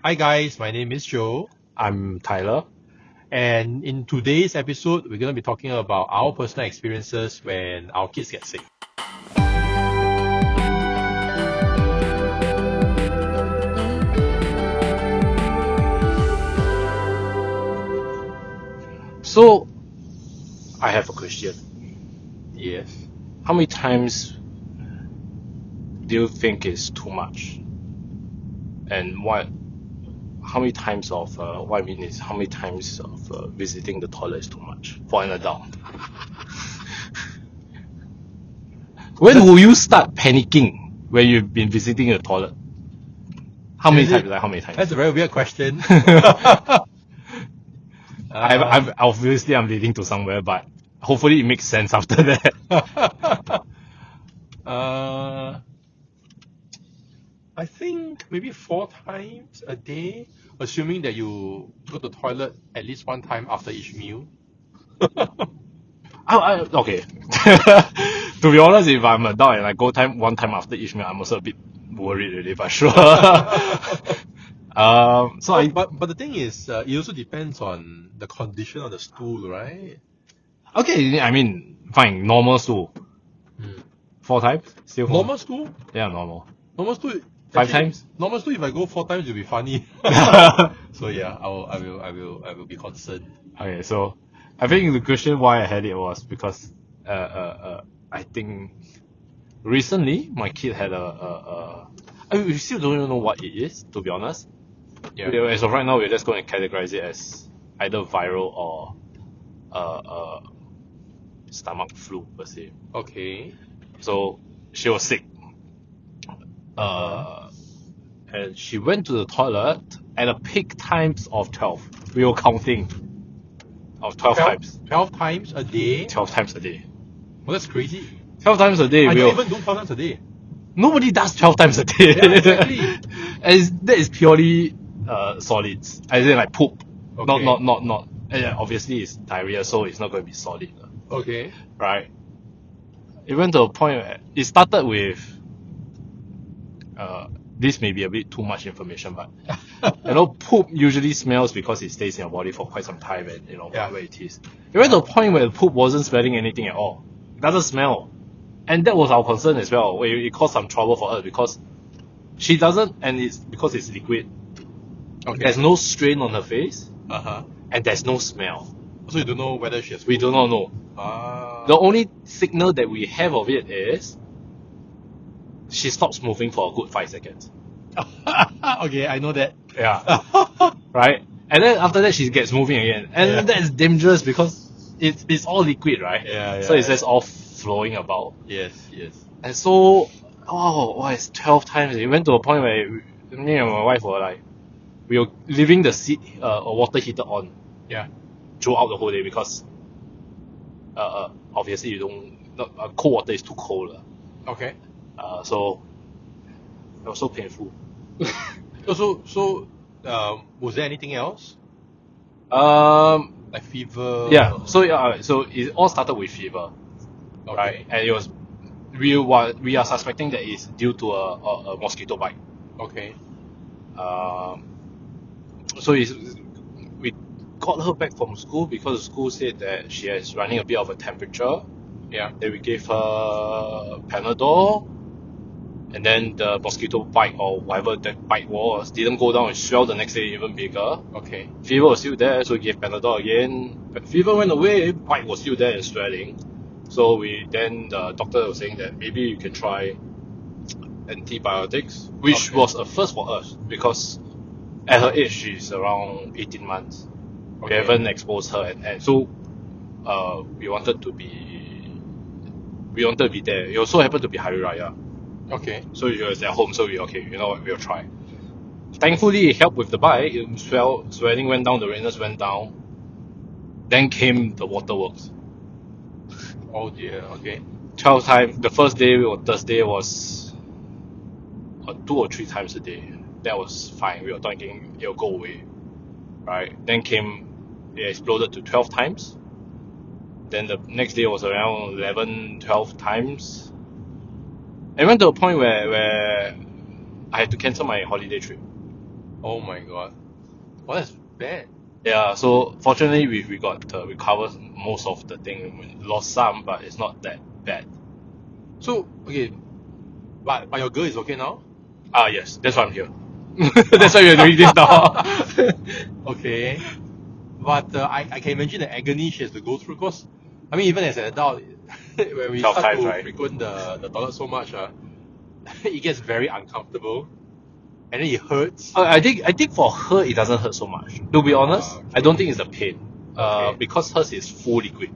Hi guys, my name is Joe. I'm Tyler. And in today's episode, we're going to be talking about our personal experiences when our kids get sick. So, I have a question. Yes. How many times do you think is too much? And how many times of, what I mean is, how many times of visiting the toilet is too much for an adult? When will you start panicking when you've been visiting the toilet? How many times? Like, how many times? That's a very weird question. Obviously, I'm leading to somewhere, but hopefully it makes sense after that. I think maybe 4 times a day, assuming that you go to the toilet at least 1 time after each meal. Okay. To be honest, if I'm an adult and I go 1 time after each meal, I'm also a bit worried really, but sure. But the thing is, it also depends on the condition of the stool, right? Okay, I mean, fine, normal stool. 4 times? Still Normal stool? Yeah, normal. Normal stool. 5 times? Normal stool, if I go 4 times, it'll be funny. So yeah, I will be concerned. Okay, so I think the question why I had it was because I think recently my kid had we still don't even know what it is, to be honest. Yeah. As of right now, we're just going to categorize it as either viral or stomach flu per se. Okay. So she was sick. And she went to the toilet at a peak times of 12. We were counting of 12 times. 12 times a day? 12 times a day. Well, that's crazy. 12 times a day. I don't even do 12 times a day. Nobody does 12 times a day. Yeah, exactly. That is purely solids. I say like poop. Okay. Not. Obviously, it's diarrhea, so it's not going to be solid. Okay. Right? It went to a point where it started with this may be a bit too much information, but poop usually smells because it stays in your body for quite some time, and whatever it is. It went to a point where the poop wasn't smelling anything at all. It doesn't smell, and that was our concern as well. It caused some trouble for us because she doesn't, and it's because it's liquid. Okay. There's no strain on her face, and there's no smell. So you don't know whether she has poop? We do not know. The only signal that we have of it is she stops moving for a good 5 seconds. Okay, I know that. Yeah. Right? And then after that, she gets moving again. And that's dangerous because it's all liquid, right? Yeah. So it's just all flowing about. Yes. And so, it's 12 times. It went to a point where me and my wife were like, we were leaving the water heater on. Yeah. Throughout the whole day because obviously cold water is too cold. Okay. So it was so painful. So was there anything else? Like fever? Yeah. So it all started with fever. Okay. Right? And it was we are suspecting that it's due to a mosquito bite. Okay. So we got her back from school because the school said that she is running a bit of a temperature. Yeah. Then we gave her Panadol, and then the mosquito bite or whatever that bite was didn't go down. It swelled the next day even bigger. Okay. Fever was still there, so we gave Panadol again. But fever went away, bite was still there and swelling. So the doctor was saying that maybe you can try antibiotics, which was a first for us because at her age she's around 18 months. Okay. We haven't exposed her, and so we wanted to be there. It also happened to be Hari Raya. Okay. So she was at home, so we'll try. Thankfully, it helped with the bite. Swelling went down, the redness went down. Then came the waterworks. Oh dear. Okay. 12 times. The first day or Thursday was 2 or 3 times a day. That was fine. We were thinking it'll go away. Right? Then it exploded to 12 times. Then the next day was around 11, 12 times. It went to a point where I had to cancel my holiday trip. Oh my god. Well, that's bad. Yeah, so fortunately we got recovered most of the thing. We lost some, but it's not that bad. So, okay, but your girl is okay now? Ah, yes, that's why I'm here. That's why we're doing this now. Okay. But I can imagine the agony she has to go through because, I mean, even as an adult, when we 12 start times, to right? frequent the toilet so much, it gets very uncomfortable and then it hurts. I think for her it doesn't hurt so much. To be honest, Okay. I don't think it's the pain. Okay. Because hers is full liquid.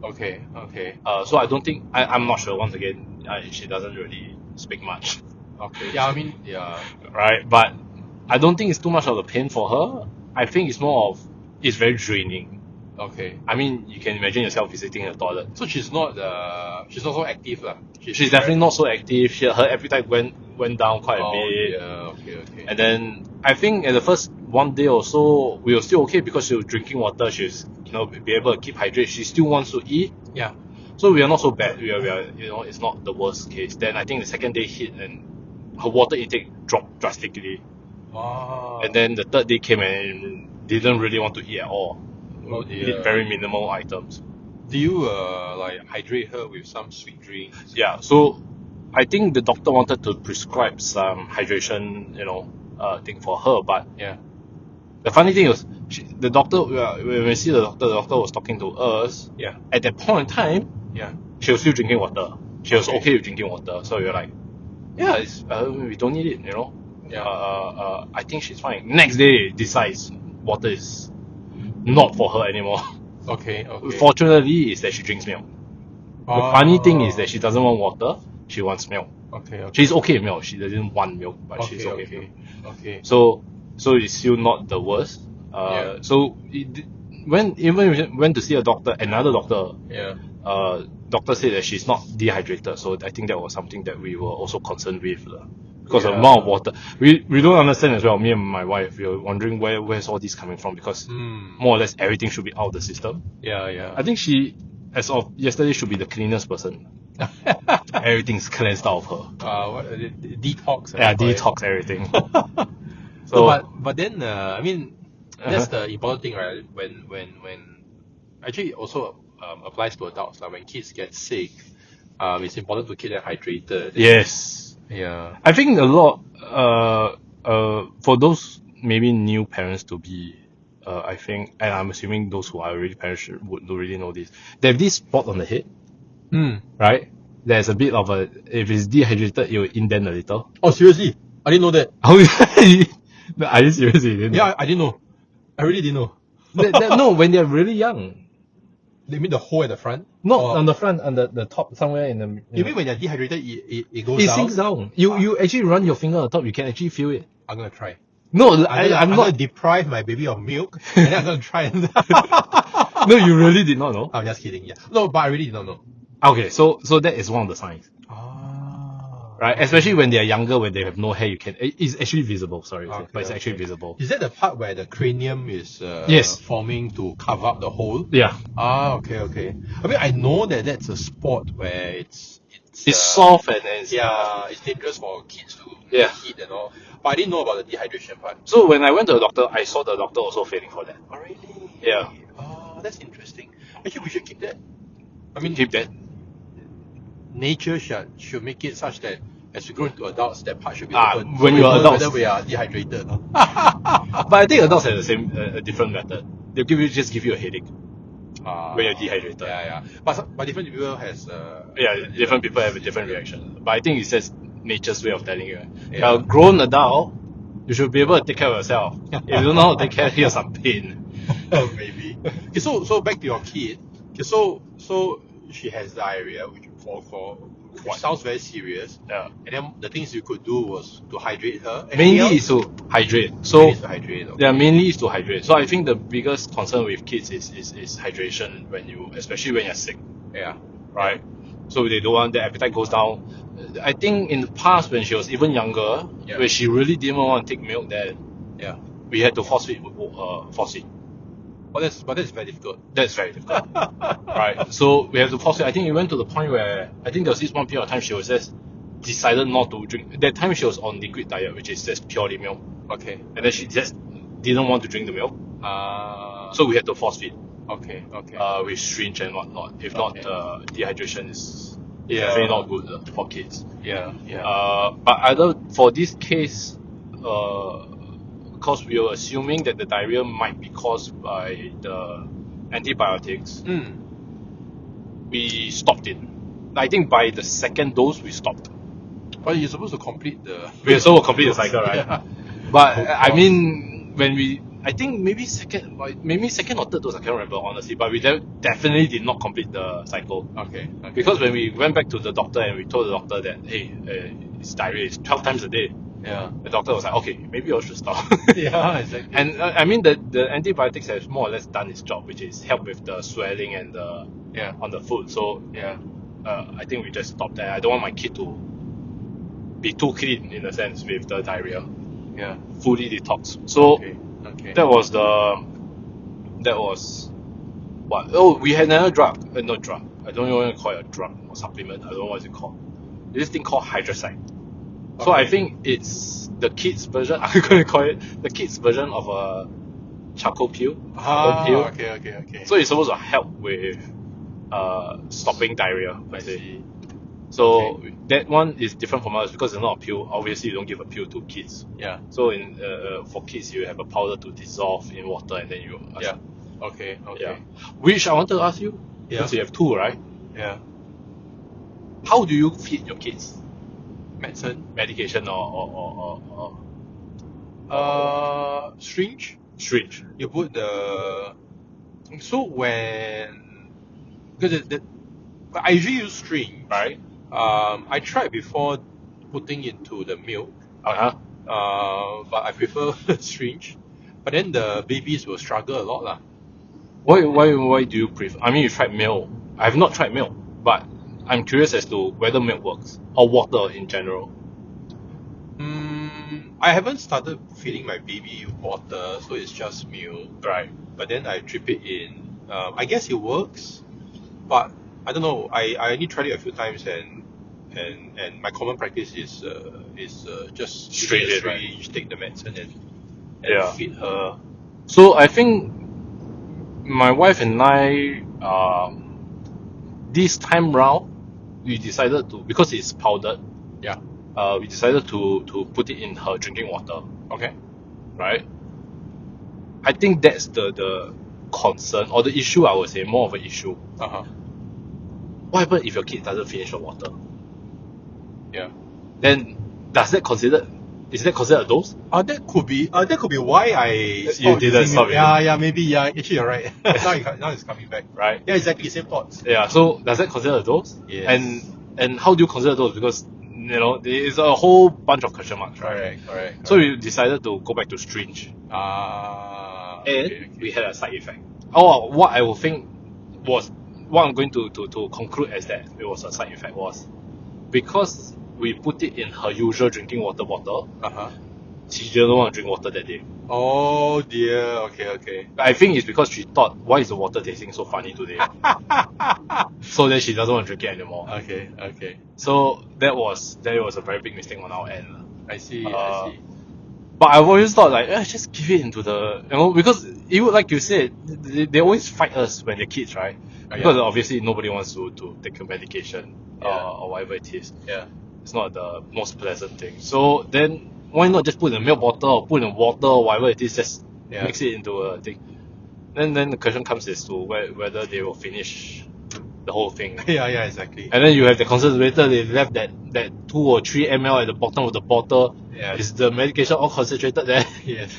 Okay, okay. So I don't think I'm not sure. Once again, she doesn't really speak much, Okay. Yeah, I mean, yeah. right? But I don't think it's too much of the pain for her. I think it's more of it's very draining. Okay. I mean, you can imagine yourself visiting a toilet. So she's not so active lah. She's definitely not so active. Her appetite went down quite a bit. Yeah, okay. And then I think at the first 1 day or so, we were still okay because she was drinking water. She was, be able to keep hydrated. She still wants to eat. Yeah. So we are not so bad. We are, it's not the worst case. Then I think the second day hit and her water intake dropped drastically. Wow. And then the third day came and didn't really want to eat at all. Oh dear. Very minimal items. Do you like hydrate her with some sweet drinks? Yeah. So I think the doctor wanted to prescribe some hydration, thing for her. But Yeah. the funny thing was, the doctor, when we see the doctor was talking to us. Yeah. At that point in time, Yeah. she was still drinking water. She was Okay. okay with drinking water. So we were like, yeah, we don't need it, Yeah. I think she's fine. Next day, decides water is not for her anymore. Okay. Fortunately, is that she drinks milk. The funny thing is that she doesn't want water. She wants milk. Okay. She's okay with milk. She doesn't want milk, but she's okay with milk. Okay. So it's still not the worst. Yeah. So when we went to see another doctor, Yeah. Doctor said that she's not dehydrated. So I think that was something that we were also concerned with, because the Yeah. amount of water. We don't understand as well. Me and my wife, we were wondering where's all this coming from, because more or less everything should be out of the system. Yeah. I think she, as of yesterday, should be the cleanest person. Everything's cleansed out of her. What detox? Yeah, detox everything. So, but then I mean, that's the important thing, right? When actually it also applies to adults. Like when kids get sick, it's important to keep them hydrated. Yes. Yeah. I think a lot for those maybe new parents to be, I think, and I'm assuming those who are already parents would really know this. They have this spot on the head, right? There's a bit of if it's dehydrated, it will indent a little. Oh, seriously? I didn't know that. Are you serious? You didn't know? Yeah, I didn't know. I really didn't know. No, when they're really young. They mean the hole at the front? Not on the front, on the top, somewhere in the. You mean when you're dehydrated, it goes down? It sinks down. You actually run your finger on top, you can actually feel it. I'm gonna try. No, I'm not. gonna deprive my baby of milk, and then I'm gonna try. No, you really did not know. I'm just kidding. Yeah. No, but I really did not know. Okay, so that is one of the signs. Right, especially when they are younger, when they have no hair, it's actually visible. Sorry, but it's actually visible. Is that the part where the cranium is Yes. forming to cover up the hole? Yeah. Okay. I mean, I know that that's a spot where it's soft and it's dangerous for kids to Yeah. eat and all. But I didn't know about the dehydration part. So when I went to the doctor, I saw the doctor also failing for that. Oh, really? Yeah. Oh, that's interesting. Actually, we should keep that. I mean, Keep that. nature should make it such that as we grow into adults, that part should be Ah, open. when So you we are know adults. whether we are dehydrated. But I think adults have the same, a different method. They'll just give you a headache when you're dehydrated. Yeah. But different people has. Different people have a different reaction. But I think it's just nature's way of telling you. Yeah. A grown adult, you should be able to take care of yourself. If you don't know how to take care, here's some pain. Maybe. Okay, so back to your kid. Okay, so she has diarrhea, which sounds very serious. Yeah. And then the things you could do was to hydrate her. Mainly is to hydrate. So is to hydrate. Okay. yeah, mainly is to hydrate. So I think the biggest concern with kids is hydration especially when you're sick, Yeah. right? So they don't want their appetite goes down. I think in the past when she was even younger, Yeah. when she really didn't want to take milk, then Yeah. we had to force feed. But that's very difficult. That's very difficult, right? So we have to force it. I think it went to the point where I think there was this one period of time she was just decided not to drink. That time she was on liquid diet, which is just purely milk. Okay. and then she just didn't want to drink the milk. So we had to force feed. Okay. Okay. With syringe and whatnot. If not, dehydration is Yeah. definitely not good for kids. Yeah. Yeah. But for this case, because we were assuming that the diarrhea might be caused by the antibiotics, we stopped it. I think by the second dose we stopped. But you're supposed to complete the. We also will complete the cycle, right? Yeah. But I mean, I think maybe second or third dose, I can't remember honestly. But we definitely did not complete the cycle. Okay. Because when we went back to the doctor and we told the doctor that, hey, it's diarrhea, it's 12 times a day. Yeah. The doctor was like, okay, maybe I should stop. Yeah, exactly. And I mean, the antibiotics have more or less done its job, which is help with the swelling and on the food. So I think we just stopped there. I don't want my kid to be too clean in a sense with the diarrhea. Yeah. Fully detox. So okay. that was what? Oh, we had another drug. Not drug. I don't even want to call it a drug or supplement. I don't know what it's called. This thing called hydroside. Okay. So I think it's the kids' version. I'm going to call it the kids' version of a charcoal pill. Pill. Okay. So it's supposed to help with stopping diarrhea. I see. So that one is different from ours because it's not a pill. Obviously, you don't give a pill to kids. Yeah. So for kids, you have a powder to dissolve in water, and then you. Okay. Yeah. Which I want to ask you. Yeah. Because you have two, right? Yeah. How do you feed your kids? Medication or syringe. Syringe. You put because I usually use syringe. Right. I tried before putting into the milk. But I prefer syringe. But then the babies will struggle a lot lah. Why do you prefer? I mean, you tried milk. I have not tried milk, but I'm curious as to whether milk works or water in general. I haven't started feeding my baby water, so it's just milk. Right. But then I drip it in. I guess it works, but I don't know. I only tried it a few times, and my common practice is just straight it, right? Take the medicine and feed her. So I think my wife and I, this time round, we decided to, because it's powdered. Yeah. We decided to put it in her drinking water. Okay. Right. I think that's the concern or the issue. I would say more of an issue. What happens if your kid doesn't finish the water? Yeah. Then is that considered a dose? That could be why you didn't stop it. Yeah, maybe. Yeah, actually you're right. now it's coming back. Right. Yeah, exactly. Same thoughts. Yeah. So does that consider a dose? Yes. And how do you consider a dose? Because there is a whole bunch of question marks, right? Correct. So we decided to go back to syringe. We had a side effect. What I would think was, what I'm going to conclude as that it was a side effect was because we put it in her usual drinking water bottle. She didn't want to drink water that day. Oh dear. Okay. I think it's because she thought, why is the water tasting so funny today? So then she doesn't want to drink it anymore. Okay. So that was a very big mistake on our end. I see. But I've always thought just give it into the, because like you said, they always fight us when they're kids, right? Because obviously nobody wants to take a medication or whatever it is. Yeah. It's not the most pleasant thing. So then why not just put in a milk bottle or put in water or whatever it is, just mix it into a thing. Then the question comes as to whether they will finish the whole thing. Yeah, exactly. And then you have the concentrator, they left that 2 or 3 ml at the bottom of the bottle. Yeah. Is the medication all concentrated there? Yes,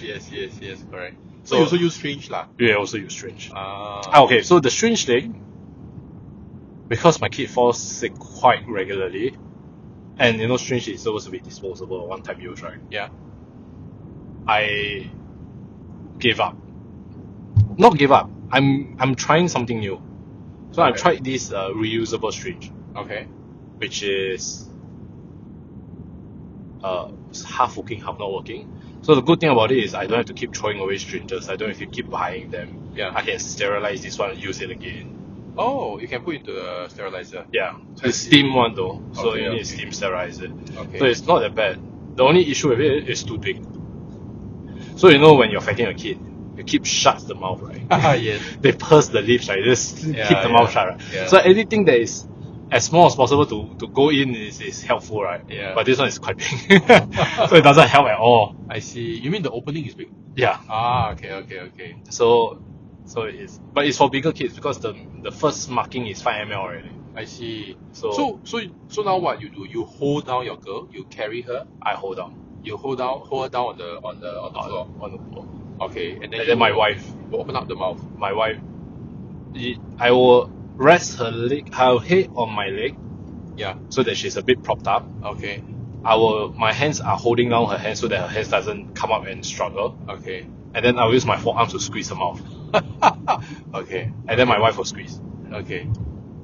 correct. So you also use syringe lah? Yeah, I also use syringe. Okay, so the syringe thing, because my kid falls sick quite regularly, and syringe is supposed to be disposable, one-time use, right? Yeah. I gave up. Not give up. I'm trying something new. So I've tried this reusable syringe. Okay. Which is half working, half not working. So the good thing about it is I don't have to keep throwing away syringes. I don't have to keep buying them. Yeah. I can sterilize this one and use it again. Oh, you can put into the sterilizer. Yeah. The steam one though. So you need to steam sterilize it. Okay. So it's not that bad. The only issue with it is too big. So you know when you're fighting a kid, the kid shuts the mouth, right? Yes. They purse the lips, right? Just keep the mouth shut, right? Yeah. So anything that is as small as possible to go in is helpful, right? Yeah. But this one is quite big, so it doesn't help at all. I see. You mean the opening is big? Yeah. Okay. So it is, but it's for bigger kids because the first marking is 5 ml already. I see. So now what you do? You hold down your girl. You carry her. I hold down. You hold her down on the floor. On the floor. Okay, and then my wife will open up the mouth. My wife, I will rest her head on my leg. Yeah. So that she's a bit propped up. Okay. My hands are holding down her hands so that her hands doesn't come up and struggle. Okay. And then I'll use my forearms to squeeze her mouth. Okay. And then my wife will squeeze. Okay.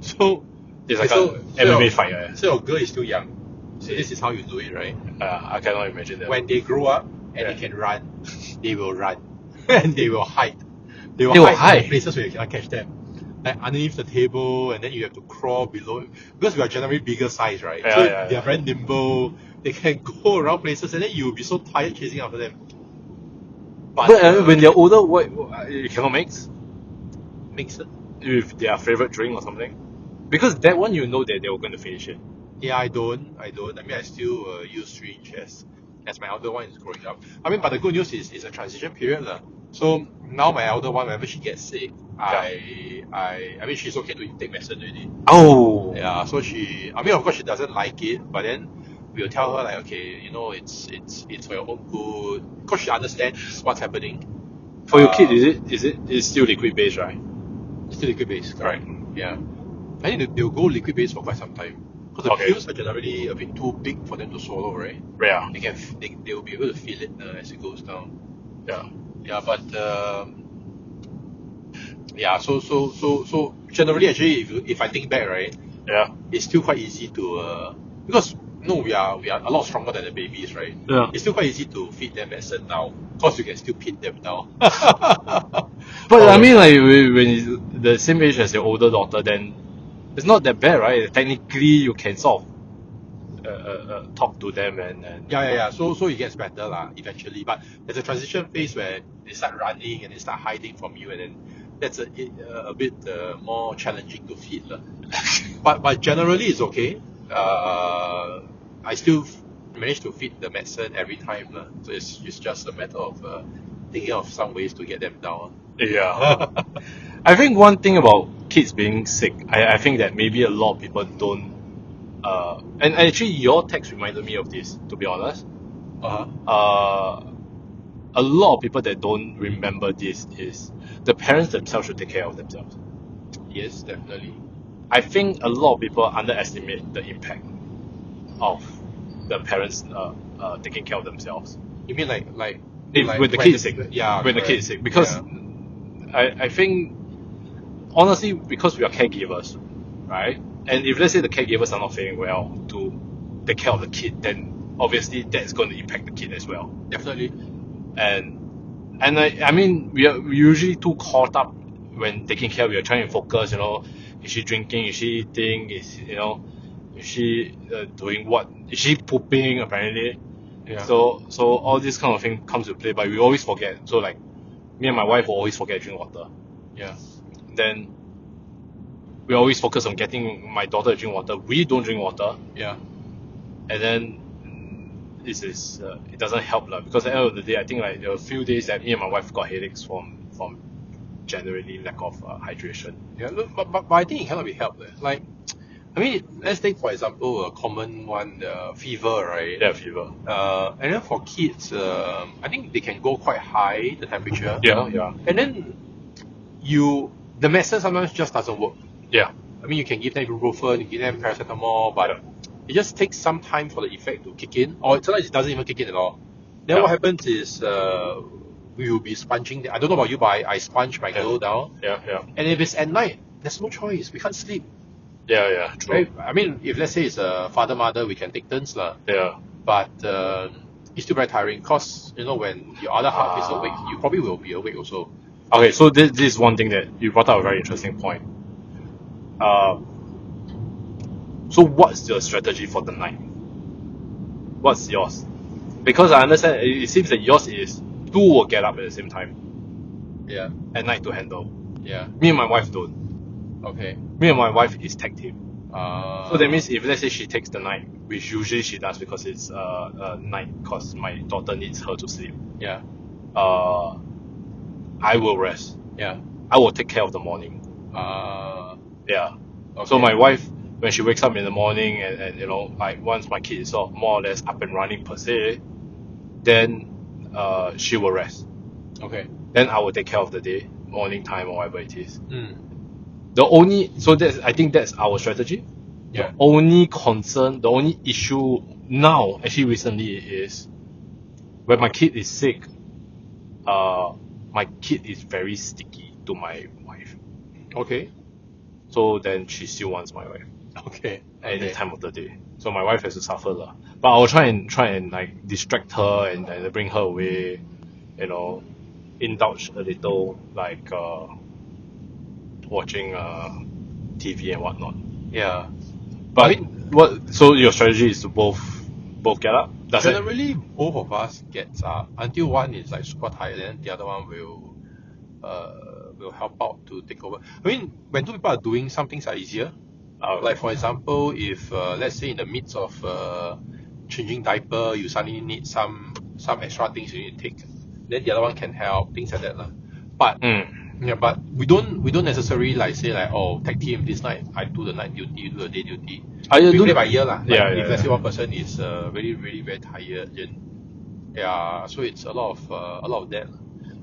So it's like an MMA fight. Yeah. So your girl is still young. So this is how you do it, right? I cannot imagine that. When they grow up and they can run, they will run. And they will hide. They will hide in places where you cannot catch them. Like underneath the table, and then you have to crawl below. Because we are generally bigger size, right? So they are very nimble. They can go around places, and then you will be so tired chasing after them. But when they're older, what you cannot mix it with their favorite drink or something? Because that one you know that they were going to finish it. Yeah, I don't. I mean, I still use syringe as my elder one is growing up. I mean, but the good news is it's a transition period. So now my elder one, whenever she gets sick, I mean, she's okay to take medicine already. Oh. Yeah, so I mean, of course she doesn't like it, but then we'll tell her like, okay, you know, it's for your own good. Because she understands what's happening. For your kid, it's still liquid based, right? It's still liquid based, correct? Right. Yeah. I think they'll go liquid based for quite some time. Because the pills are generally a bit too big for them to swallow, right? Yeah. They will be able to feel it as it goes down. Yeah. Yeah, but so generally, actually, if I think back, right? Yeah. It's still quite easy to because we are a lot stronger than the babies, right? Yeah. It's still quite easy to feed them medicine now, because you can still pin them down. But I mean, like when the same age as your older daughter, then it's not that bad, right? Technically, you can sort of talk to them and yeah. So it gets better eventually. But there's a transition phase where they start running and they start hiding from you, and then that's a bit more challenging to feed. But generally it's okay. I still manage to feed the medicine every time. So it's just a matter of thinking of some ways to get them down. Yeah. I think one thing about kids being sick, I think that maybe a lot of people don't. And actually, your text reminded me of this, to be honest. A lot of people that don't remember this is the parents themselves should take care of themselves. Yes, definitely. I think a lot of people underestimate the impact of the parents taking care of themselves. You mean like when the kid is sick? Yeah. When the kid is sick, because I think honestly, because we are caregivers, right? And if let's say the caregivers are not feeling well to take care of the kid, then obviously that's going to impact the kid as well. Definitely. And I mean, we are usually too caught up when taking care. We are trying to focus, is she drinking? Is she eating? Is she doing what? Is she pooping? Apparently. Yeah. So all this kind of thing comes to play, but we always forget. So like, me and my wife will always forget to drink water. Yeah. Then we always focus on getting my daughter to drink water. We don't drink water. Yeah. And then this is it doesn't help because at the end of the day, I think like there were a few days that me and my wife got headaches from generally lack of hydration. Yeah, but I think it cannot be helped. Like, I mean, let's take for example a common one, fever, right? Yeah, fever. And then for kids, I think they can go quite high, the temperature. Yeah. And then the medicine sometimes just doesn't work. Yeah. I mean, you can give them ibuprofen, you give them paracetamol, but it just takes some time for the effect to kick in, or sometimes it doesn't even kick in at all. Then what happens is we will be sponging. I don't know about you, but I sponge my girl down. Yeah. And if it's at night, there's no choice. We can't sleep. Yeah, true. Right? I mean, if let's say it's a father-mother, we can take turns. Yeah. But it's still very tiring because, when your other half is awake, you probably will be awake also. Okay, so this is one thing that you brought up a very interesting point. So what's your strategy for the night? What's yours? Because I understand it seems that yours is two will get up at the same time Yeah. at night to handle. Yeah. Me and my wife don't. Okay. Me and my wife is tag team. So So that means if let's say she takes the night, which usually she does because it's night, because my daughter needs her to sleep. Yeah. I will rest. Yeah. I will take care of the morning. Yeah. Okay. So my wife, when she wakes up in the morning and you know, like once my kid is sort of more or less up and running per se, then she will rest. Okay. Then I will take care of the day, morning time or whatever it is. I think that's our strategy. Yeah. The only concern, the only issue now, actually recently, is when my kid is sick. My kid is very sticky to my wife. Okay. So then she still wants my wife. Okay. Any time of the day. So my wife has to suffer lah. But I'll try and like distract her and bring her away, you know, indulge a little, like watching TV and whatnot. Yeah. But I mean, so your strategy is to both get up? Generally, both of us gets up until one is like super tired, and the other one will help out to take over. I mean, when two people are doing, some things are easier. Like for example, if let's say in the midst of changing diaper, you suddenly need some extra things you need to take, then the other one can help, things like that lah. But yeah, but we don't necessarily like say like, oh, tag team this night, I do the night duty, you do the day duty. We play by ear lah. Like if let's say one person is really very tired, then so it's a lot of that.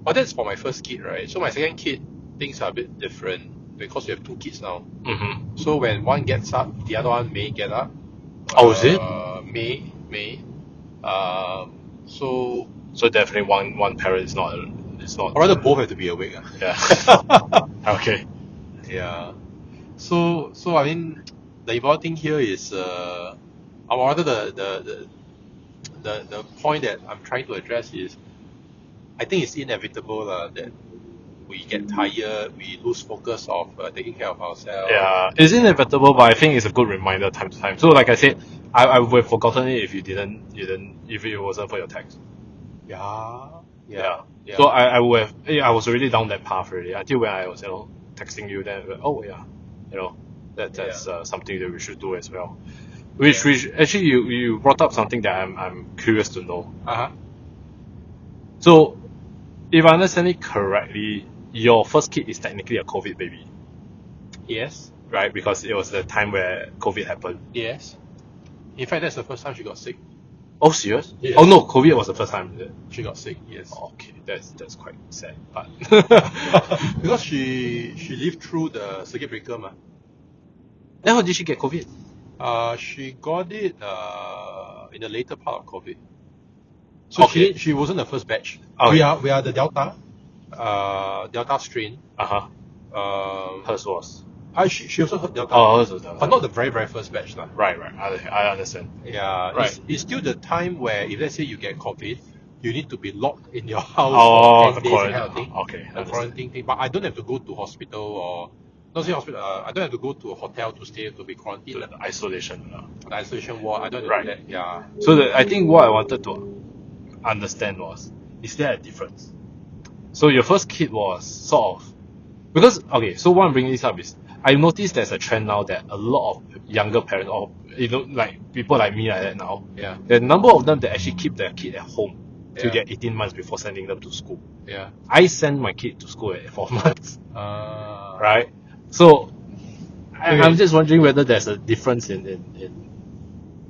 But that's for my first kid, right? So my second kid, things are a bit different because we have two kids now. Mm-hmm. So when one gets up, the other one may get up. Oh, is it? May. So definitely one parent is not. Or rather, both have to be awake. Yeah. Okay. Yeah. So I mean, the important thing here is, or rather the point that I'm trying to address is, I think it's inevitable that we get tired, we lose focus of taking care of ourselves. Yeah, it's inevitable, but I think it's a good reminder time to time. So like I said, I would have forgotten it if you didn't if it wasn't for your text. Yeah. So I would have, I was already down that path already until when I was texting you. Then that's something that we should do as well. Which actually you brought up something that I'm curious to know. So if I understand it correctly, your first kid is technically a COVID baby. Yes. Right, because it was the time where COVID happened. Yes. In fact, that's the first time she got sick. Oh, serious? Yes. Oh no, COVID was the first time. Is it? She got sick. Yes. Okay, that's quite sad. But because she lived through the circuit breaker, ma. Then how did she get COVID? She got it in the later part of COVID. So she wasn't the first batch. We are the Delta strain. Hers was. She also heard Delta. Hers was Delta. But not the very first batch lah. Right. I understand. Yeah. Right. It's still the time where if let's say you get COVID, you need to be locked in your house for 10 days, kind of thing. Okay. The quarantine thing. But I don't have to go to hospital or not say hospital. I don't have to go to a hotel to stay to be quarantined. The isolation. The isolation ward. I don't have to do that. Yeah. So I think what I wanted to understand was, is there a difference? So your first kid was sort of because so what I'm bringing this up is I noticed there's a trend now that a lot of younger parents or like people like me like that now, the number of them that actually keep their kid at home till they're 18 months before sending them to school. Yeah. I send my kid to school at 4 months. Right? So I'm just wondering whether there's a difference in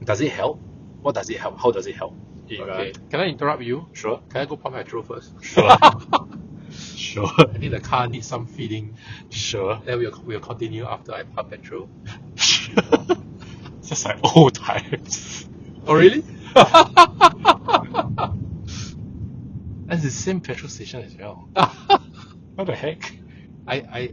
does it help? What does it help? How does it help? Okay. Can I interrupt you? Sure. Can I go pump petrol first? Sure. Sure. I think the car needs some feeding. Sure. Then we'll continue after I pump petrol. Just like old times. Oh really? That's the same petrol station as well. What the heck? I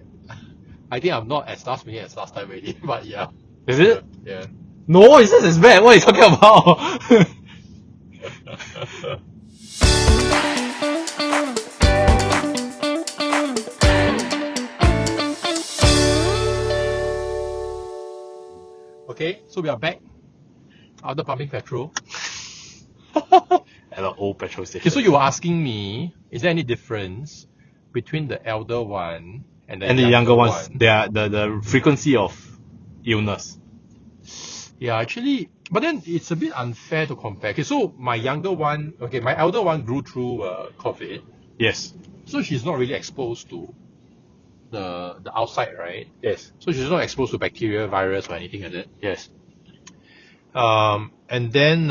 think I'm not as last minute as last time already, but yeah. Is it? Yeah. No, it's just as bad. What are you talking about? Okay, so we are back after pumping petrol. at an old petrol station. Okay, so you were asking me, is there any difference between the elder one and the younger ones, one? they are the frequency of illness. Yeah, actually, but then it's a bit unfair to compare. Okay, so my elder one grew through COVID. Yes. So she's not really exposed to the outside, right? Yes. So she's not exposed to bacteria, virus, or anything like that. Yes. And then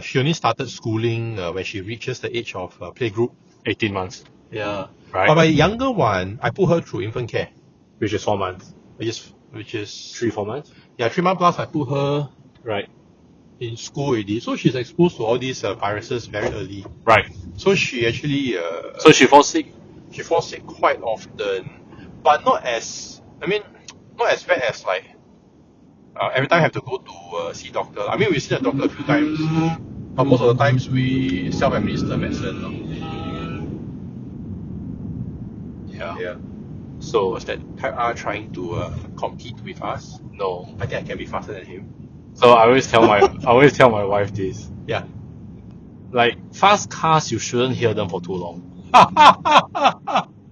she only started schooling when she reaches the age of playgroup. 18 months. Yeah. Right. But my younger one, I put her through infant care, Which is 4 months. which is 3-4 months. Yeah, 3 months plus. I put her Right. in school already, so she's exposed to all these viruses very early. Right. So she actually So she falls sick. she falls sick quite often, but not as bad as like every time I have to go to see doctor. I mean, we see the doctor a few times, but most of the times we self-administer medicine. No? Yeah. So Was that Type R trying to compete with us? no. I think I can be faster than him. So I always tell my wife this. Yeah. Like fast cars, you shouldn't hear them for too long.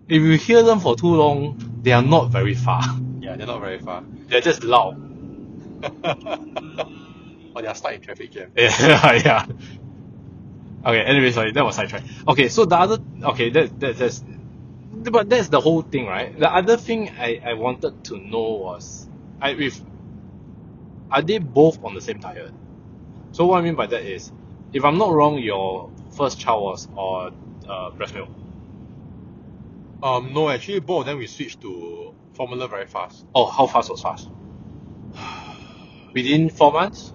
If you hear them for too long, they are not very far. Yeah, they're not very far. They're just loud. Or they are stuck in traffic jam. Yeah. Okay. Anyway, sorry, that was sidetrack. Okay, so the other but that's the whole thing, right? The other thing I wanted to know was, are they both on the same diet? So what I mean by that is, if I'm not wrong, your first child was on breast milk. No, actually both of them we switched to formula very fast. Oh, how fast was fast? Within 4 months?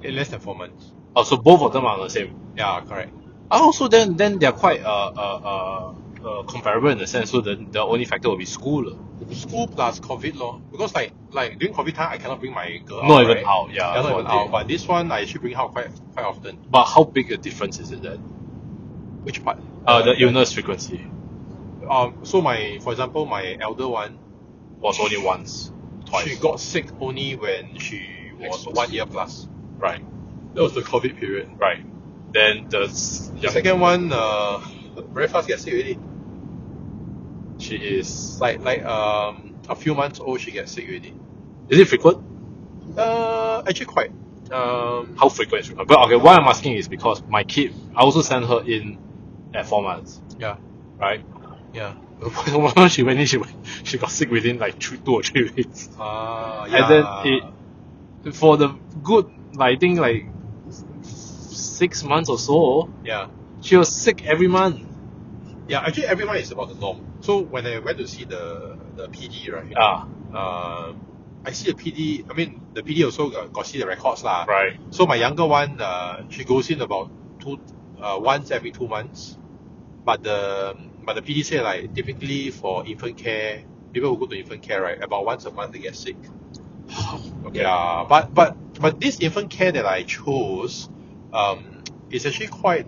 In less than 4 months. Oh, so both of them are the same. Yeah, correct. Oh, so then they're quite comparable in the sense. So the only factor will be school. School plus COVID law. Because like during COVID time I cannot bring my girl Not out, even right? out, yeah. Not even out. But this one I actually bring out quite often. But how big a difference is it then? Which part? The illness frequency So for example, my elder one was only once, twice. she got sick only when she was Exposed. 1 year plus. Right. That was the COVID period. Right. Then the second one, very fast get sick already. She is Like a few months old, she gets sick already. Is it frequent? Actually quite. How frequent is frequent? But okay, why I'm asking is because my kid, I also sent her in at 4 months. Yeah. Right. Yeah. When she went in, she got sick within like 2 or 3 weeks. Yeah. And then for the good, I think like 6 months or so, Yeah. she was sick every month. Yeah, actually everyone is about the norm. So when I went to see the PD, right? I see the PD. I mean, the PD also got see the records lah. Right. So my younger one, she goes in about once every 2 months. But the PD say like typically for infant care, people who go to infant care, right, about once a month they get sick. Okay. Yeah, but this infant care that I chose, is actually quite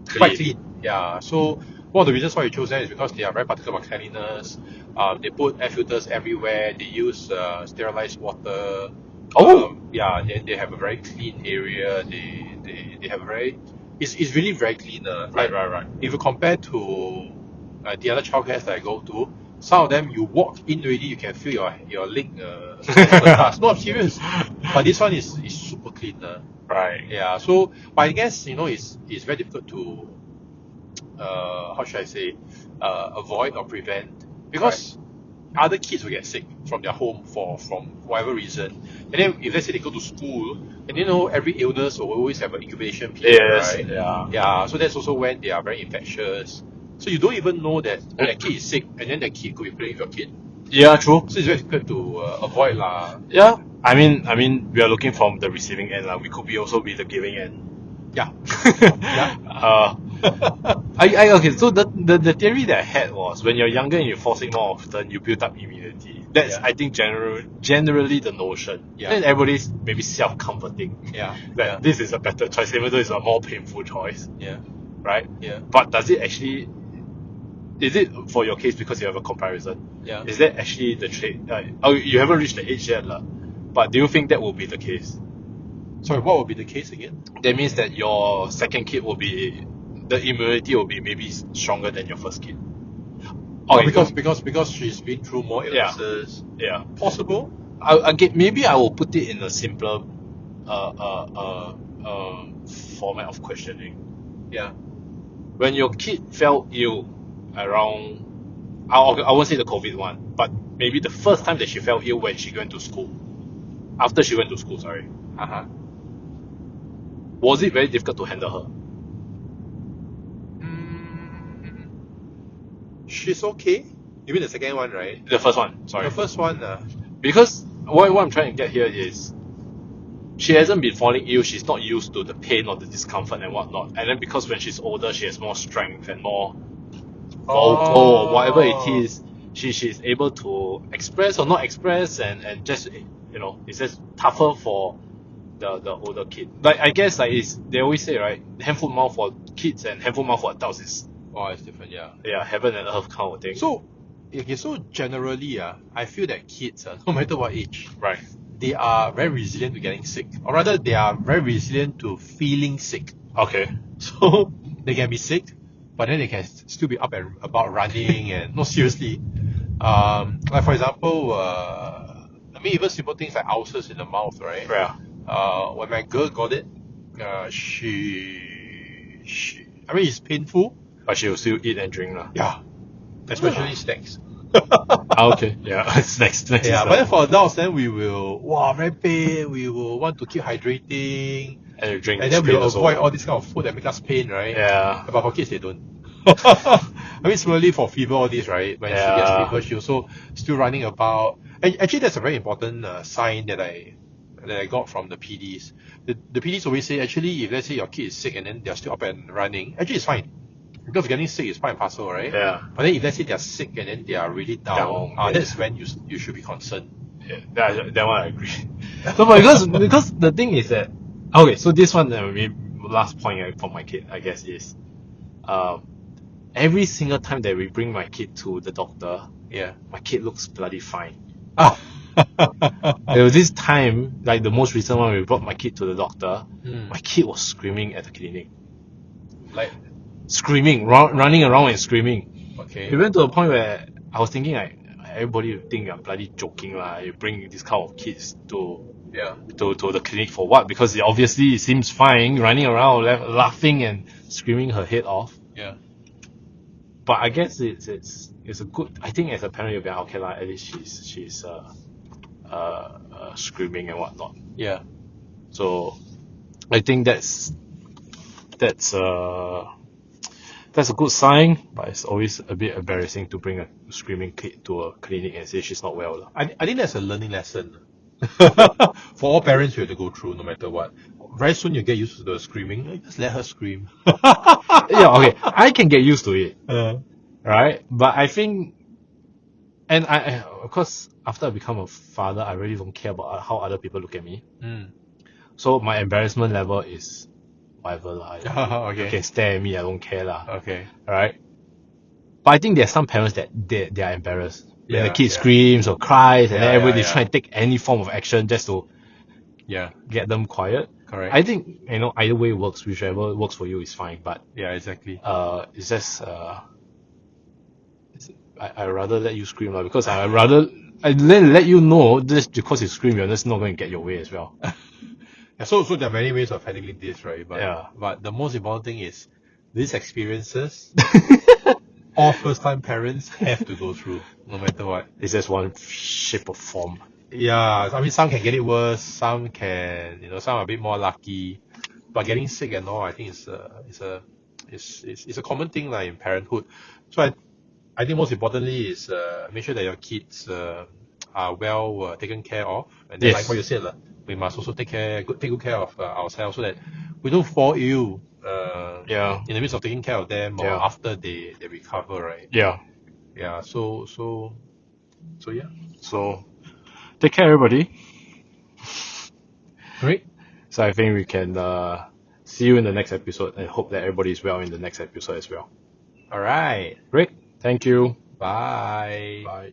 clean. Yeah. So one of the reasons why we chose that is because they are very particular about cleanliness. They put air filters everywhere. They use sterilized water. Yeah. Then they have a very clean area. They have a very it's really very clean. Right. If you compare to the other childcares that I go to, some of them you walk in already, you can feel your leg. No, I'm serious. But this one is super clean. Right. Yeah. So, but I guess it's very difficult to how should I say avoid or prevent, because other kids will get sick from their home from whatever reason, and then if let's say they go to school, and every illness will always have an incubation period, right? Yeah. So that's also when they are very infectious. So you don't even know that that kid is sick, and then that kid could be playing with your kid. Yeah, true. So it's very difficult to avoid lah. Yeah. I mean, we are looking from the receiving end, we could also be the giving end. Yeah. Yeah. Okay. So the theory that I had was when you're younger and you're fall sick more often, you build up immunity. That's I think generally the notion. Yeah. And everybody's maybe self-comforting. Yeah. That this is a better choice, even though it's a more painful choice. Yeah. Right. Yeah. But does it actually? Is it for your case because you have a comparison? Yeah. Is that actually the trait? You haven't reached the age yet, but do you think that will be the case? Sorry, what would be the case again? That means that your second kid will be, the immunity will be maybe stronger than your first kid. Okay, because she's been through more illnesses. Yeah. Possible. Maybe I will put it in a simpler format of questioning. Yeah. When your kid fell ill around, I won't say the COVID one, but maybe the first time that she fell ill when she went to school. After she went to school, sorry. Was it very difficult to handle her? She's okay. You mean the second one, right? The first one, sorry. The first one. Because what I'm trying to get here is, she hasn't been falling ill. She's not used to the pain or the discomfort and whatnot. And then because when she's older, she has more strength and more vocal or whatever it is. She's able to express or not express, and just, you know, it's just tougher for the older kid. Like, I guess, like, they always say, right, hand foot mouth for kids and hand foot mouth for adults is, it's different. yeah, heaven and earth kind of thing. So generally, I feel that kids, no matter what age, right, they are very resilient to getting sick, or rather, they are very resilient to feeling sick. Okay. So they can be sick, but then they can still be up and about running, and no, seriously. Like, for example, even simple things like ulcers in the mouth, right? Yeah. When my girl got it, it's painful, but she will still eat and drink, lah. Yeah, especially snacks. Okay, yeah, snacks. Yeah, but then for adults, then we will, very pain. We will want to keep hydrating, and drink, and then we'll avoid all this kind of food that make us pain, right? Yeah. But for kids, they don't. Similarly for fever, all this, right? When she gets fever, she also still running about. And actually, that's a very important sign that I got from the PDs. The PDs always say, actually, if let's say your kid is sick and then they're still up and running, actually it's fine. Because getting sick is part and parcel, right? Yeah. But then if let's say they're sick and then they are really down, that's when you should be concerned. Yeah, that one I agree. So because the thing is that, okay, so this one, last point for my kid, I guess, is every single time that we bring my kid to the doctor, my kid looks bloody fine. There was this time, like the most recent one, we brought my kid to the doctor. My kid was screaming at the clinic. Like, screaming, running around and screaming. Okay. It went to a point where I was thinking, like, everybody would think you're bloody joking, lah. You bring this kind of kids to the clinic for what? Because it seems fine, running around, laughing and screaming her head off. Yeah. But I guess it's a good. I think as a parent, you'll be like, okay, lah. At least she's screaming and whatnot. Yeah. So I think that's a good sign, but it's always a bit embarrassing to bring a screaming kid to a clinic and say she's not well. I think that's a learning lesson. For all parents, you have to go through no matter what. Very soon you get used to the screaming. Just let her scream. Yeah, okay. I can get used to it. Right? But I think, and I of course, after I become a father, I really don't care about how other people look at me. So my embarrassment level is whatever lah. Okay. You can stare at me, I don't care lah. Okay. Alright? But I think there's some parents that they are embarrassed. When the kid screams or cries and then everybody's trying to take any form of action just to get them quiet. Correct. I think, either way works, whichever works for you is fine. But exactly. It's just I'd rather let you scream lah, because I'd rather let you know just because you scream, you're just not going to get your way as well. So there are many ways of handling this, right? But but the most important thing is these experiences all first-time parents have to go through, no matter what. It's just one shape or form. Yeah, some can get it worse, some can, some are a bit more lucky. But getting sick and all, I think it's a common thing in parenthood. So I think most importantly is make sure that your kids are well taken care of, and then like what you said, we must also take good care of ourselves so that we don't fall ill in the midst of taking care of them or after they recover, right? So take care, everybody. Great. So I think we can see you in the next episode, and hope that everybody is well in the next episode as well. All right. Great. Thank you. Bye. Bye.